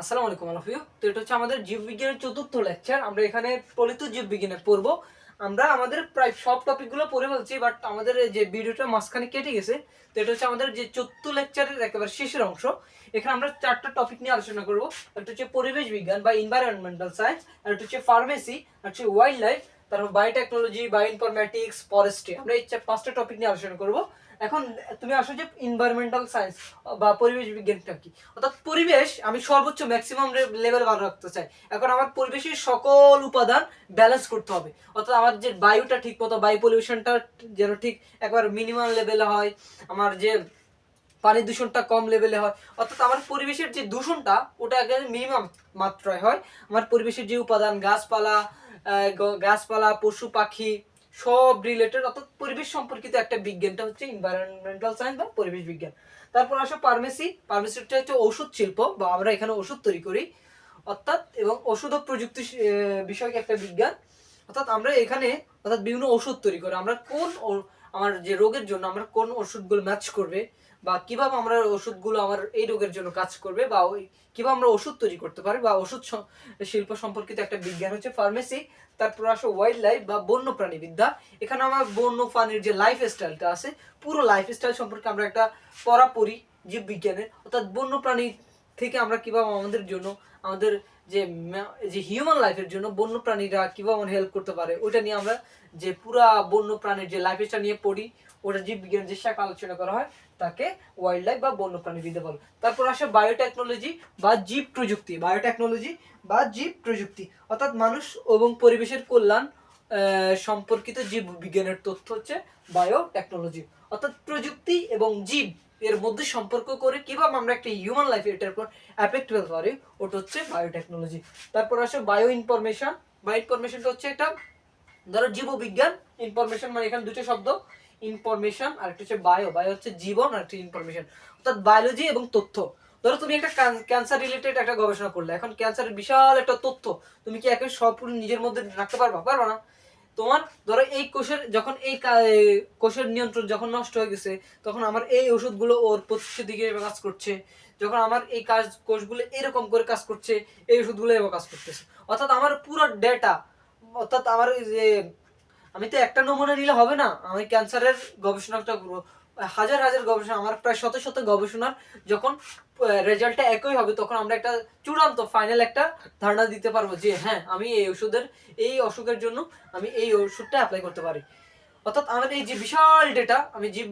আসসালামু আলাইকুম আলফিউ। তো এটা হচ্ছে আমাদের জীববিজ্ঞানের চতুর্থ লেকচার। আমরা এখানে ফলিত জীববিজ্ঞানে পড়বো। আমরা আমাদের প্রায় সব টপিকগুলো পড়ে ফেলছি, বাট আমাদের যে ভিডিওটা মাঝখানে কেটে গেছে। তো এটা হচ্ছে আমাদের যে চতুর্থ লেকচারের একেবারে শেষের অংশ। এখানে আমরা চারটা টপিক নিয়ে আলোচনা করব। একটা হচ্ছে পরিবেশ বিজ্ঞান বা এনভায়রনমেন্টাল সায়েন্স, আর একটা হচ্ছে ফার্মেসি, আর হচ্ছে ওয়াইল্ড লাইফ, তারপর বায়োটেকনোলজি, বায়োইনফরমেটিক্স, ফরেস্ট্রি। আমরা এই পাঁচটা টপিক নিয়ে আলোচনা করব। এখন তুমি আসো যে এনভায়রনমেন্টাল সায়েন্স বা পরিবেশ বিজ্ঞানটা কি। অর্থাৎ পরিবেশ আমি সর্বোচ্চ ম্যাক্সিমাম লেভেল ভালো রাখতে চাই। এখন আমার পরিবেশের সকল উপাদান ব্যালেন্স করতে হবে। অর্থাৎ আমার যে বায়ুটা ঠিক মতো, বায়ু পলিউশনটা যেন ঠিক একবার মিনিমাম লেভেলে হয়, আমার যে পানি দূষণটা কম লেভেলে হয়, অর্থাৎ আমার পরিবেশের যে দূষণটা ওটা একদম মিনিমাম মাত্রায় হয়। আমার পরিবেশের যে উপাদান গাছপালা পশু পাখি সব রিলেটেড, অর্থাৎ পরিবেশ সম্পর্কিত একটা বিজ্ঞানটা হচ্ছে এনভায়রনমেন্টাল সায়েন্স বা পরিবেশ বিজ্ঞান। তারপর আসো ফার্মেসিটা হচ্ছে ওষুধ শিল্প, বা আমরা এখানে ওষুধ তৈরি করি, অর্থাৎ এবং ওষুধ ও প্রযুক্তি বিষয়ক একটা বিজ্ঞান। অর্থাৎ আমরা এখানে বিভিন্ন ওষুধ তৈরি করি। আমরা আমার যে রোগের জন্য আমরা কোন ওষুধগুলো ম্যাচ করবে, বা কিভাবে আমরা ওষুধগুলো আমার এই রোগের জন্য কাজ করবে, বা ওই কিভাবে আমরা ওষুধ তৈরি করতে পারি, বা ওষুধ শিল্প সম্পর্কিত একটা বিজ্ঞান হচ্ছে ফার্মেসি। তারপর আসো ওয়াইল্ড লাইফ বা বন্য প্রাণী বিদ্যা। এখানে আমার বন্য প্রাণীর যে লাইফ স্টাইলটা আছে, পুরো লাইফ স্টাইল সম্পর্কে আমরা একটা পড়া পড়ি জীববিজ্ঞানের। অর্থাৎ বন্য প্রাণী থেকে আমরা কিভাবে আমাদের জন্য, আমাদের যে যে হিউম্যান লাইফের জন্য বন্য প্রাণীরা কিভাবে হেল্প করতে পারে, ওইটা নিয়ে আমরা যে পুরা বন্য প্রাণীর যে লাইফ স্টাইল নিয়ে পড়ি, ওটা জীববিজ্ঞান যে শাখা আলোচনা করা হয় তাকে ওয়াইল্ড লাইফ বা বন্যপ্রাণী বিদ্যা বলে। তারপর আসে বায়োটেকনোলজি বা জীব প্রযুক্তি। অর্থাৎ মানুষ এবং পরিবেশের কল্যাণ সম্পর্কিত জীব বিজ্ঞানের তথ্য হচ্ছে বায়োটেকনোলজি। অর্থাৎ প্রযুক্তি এবং জীব এর মধ্যে সম্পর্ক করে কিভাবে আমরা একটা হিউম্যান লাইফে এটার উপর এফেক্ট ফেলতে পারি, ওটা হচ্ছে বায়োটেকনোলজি। তারপর আসে বায়ো ইনফরমেশনটা হচ্ছে একটা, ধরো জীববিজ্ঞান, ইনফরমেশন মানে এখানে দুটো শব্দ, ইনফরমেশন আর একটা হচ্ছে বায়ো হচ্ছে জীবন, আর একটা ইনফরমেশন অর্থাৎ বায়োলজি এবং তথ্য। ধরো তুমি একটা ক্যান্সার রিলেটেড একটা গবেষণা করলে, এখন ক্যান্সারের বিশাল একটা তথ্য, তুমি কি একে সবপুরি নিজের মধ্যে রাখতে পারবা না। তোমার ধরো এই কোষের যখন কোষের নিয়ন্ত্রণ যখন নষ্ট হয়ে গেছে, তখন আমার এই ওষুধগুলো ওর প্রতিষ্ঠা দিকে কাজ করছে। যখন আমার এই কোষগুলো এরকম করে কাজ করছে, এই ওষুধগুলো এভাবে কাজ করতেছে। অর্থাৎ আমার পুরো ডেটা, অর্থাৎ আমার যে আমি তো একটা নমুনা নিলে হবে না, আমি ক্যান্সারের গবেষণাটা করবো, হাজার হাজার গবেষণা, আমার প্রায় শত শত গবেষণার যখন রেজাল্টটা একই হবে, তখন আমরা একটা চূড়ান্ত ফাইনাল একটা ধারণা দিতে পারবো যে হ্যাঁ, আমি এই অসুখের জন্য আমি এই ওষুধটা অ্যাপ্লাই করতে পারি। অর্থাৎ আমাদের এই যে বিশাল ডেটা, আমি জীব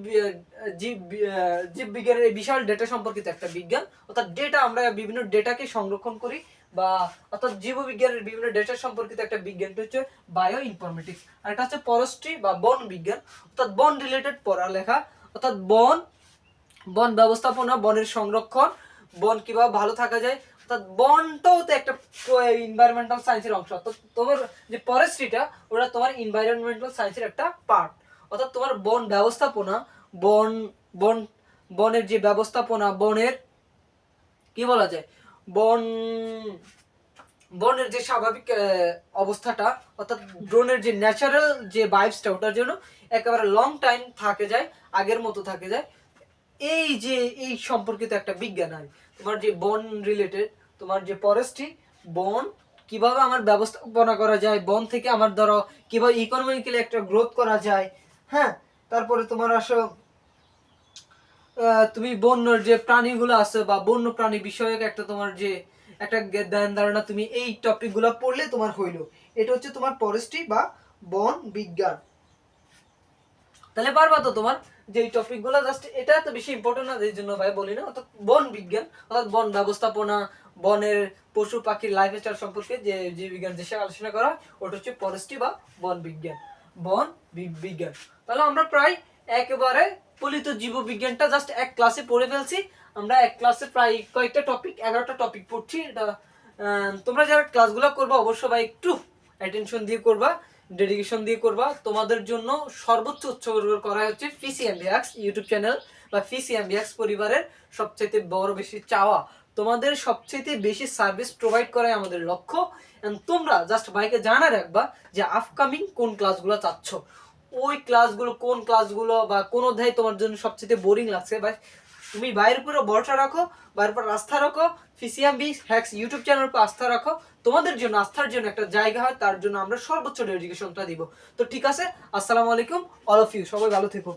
জীব বিজ্ঞানের এই বিশাল ডেটা সম্পর্কিত একটা বিজ্ঞান। অর্থাৎ ডেটা, আমরা বিভিন্ন ডেটাকে সংরক্ষণ করি, বা অর্থাৎ জীববিজ্ঞানের বিভিন্ন ডেটা সম্পর্কিত একটা বিজ্ঞানটা হচ্ছে বায়ো ইনফরমেটিক্স। আর এটা হচ্ছে ফরেস্ট্রি বা বন বিজ্ঞান, অর্থাৎ বন রিলেটেড পড়ালেখা। অর্থাৎ বন বন ব্যবস্থাপনা, বনের সংরক্ষণ, বন কিভাবে ভালো থাকা যায়। অর্থাৎ বনটাও তো একটা এনভায়রনমেন্টাল সায়েন্সের অংশ। অর্থাৎ তোমার যে ফরেস্ট্রিটা, ওটা তোমার এনভায়রনমেন্টাল সায়েন্সের একটা পার্ট। অর্থাৎ তোমার বন ব্যবস্থাপনা, বন বন বনের যে ব্যবস্থাপনা, বনের কি বলা যায়, বন বনের যে স্বাভাবিক অবস্থাটা, অর্থাৎ ড্রোনের যে ন্যাচারাল যে ভাইবসটা, ওটার জন্য একেবারে লং টাইম থাকে যায়, আগের মতো থাকে যায়। এই সম্পর্কিত একটা বিজ্ঞান হয় তোমার যে বন রিলেটেড, তোমার যে ফরেস্ট্রি, বন কিভাবে আমার ব্যবস্থাপনা করা যায়, বন থেকে আমার ধরো কিভাবে ইকোনমিক্যালি একটা গ্রোথ করা যায়। হ্যাঁ, তারপরে তোমার আসো তুমি বন্য যে প্রাণীগুলো আছে বা বন্য প্রাণী বিষয়ক একটা তোমার যে একটা জ্ঞান ধারণা, তুমি এই টপিকগুলো পড়লে তোমার হইলো। এটা হচ্ছে তোমার ফরেস্ট্রি বা বন বিজ্ঞান। তাহলে পারবা তো তোমার যে এই টপিকগুলো, জাস্ট এটা তো বেশি ইম্পর্টেন্ট না, এই জন্য ভাই বলি না। অর্থাৎ বন বিজ্ঞান, অর্থাৎ বন ব্যবস্থাপনা, বনের পশু পাখির লাইফ স্টাইল সম্পর্কে যে যে বিজ্ঞান যে আলোচনা করা হয়, ওটা হচ্ছে ফরেস্ট্রি বা বন বিজ্ঞান, বন বিজ্ঞান। তাহলে আমরা প্রায় একেবারে ফলিত জীব বিজ্ঞানটা জাস্ট এক ক্লাসে পড়ে ফেলছি। আমরা এক ক্লাসে প্রায় কয়েকটা টপিক, 11টা টপিক পড়ছি। এটা তোমরা যারা ক্লাসগুলো করবা অবশ্যই ভাই একটু অ্যাটেনশন দিয়ে করবা, ডেডিকেশন দিয়ে করবা। তোমাদের জন্য সর্বোচ্চ উৎসর্গ করা হচ্ছে ফিসিএমবিএক্স ইউটিউব চ্যানেল বা ফিসিএমবিএক্স পরিবারের সবচেয়ে বড় বেশি চাওয়া। তোমাদের সবচেয়ে বেশি সার্ভিস প্রোভাইড করাই আমাদের লক্ষ্য। তোমরা জাস্ট ভাইকে জানা রাখবা যে আপকামিং কোন ক্লাসগুলো চাচ্ছ, ওই ক্লাসগুলো কোন ক্লাসগুলো বা কোন অধ্যায় তোমার জন্য সবচেয়ে বোরিং লাগছে, বা তুমি ভাইয়ের উপরে ভরসা রাখো, ভাইয়ের উপর আস্থা রাখো, ফিসিয়াম বি হ্যাক্স ইউটিউব চ্যানেলের উপর আস্থা রাখো। তোমাদের জন্য আস্থার জন্য একটা জায়গা হয়, তার জন্য আমরা সর্বোচ্চ ডেডিকেশনটা দিব। তো ঠিক আছে, আসসালামু আলাইকুম, অল অফ ইউ, সবাই ভালো থেকো।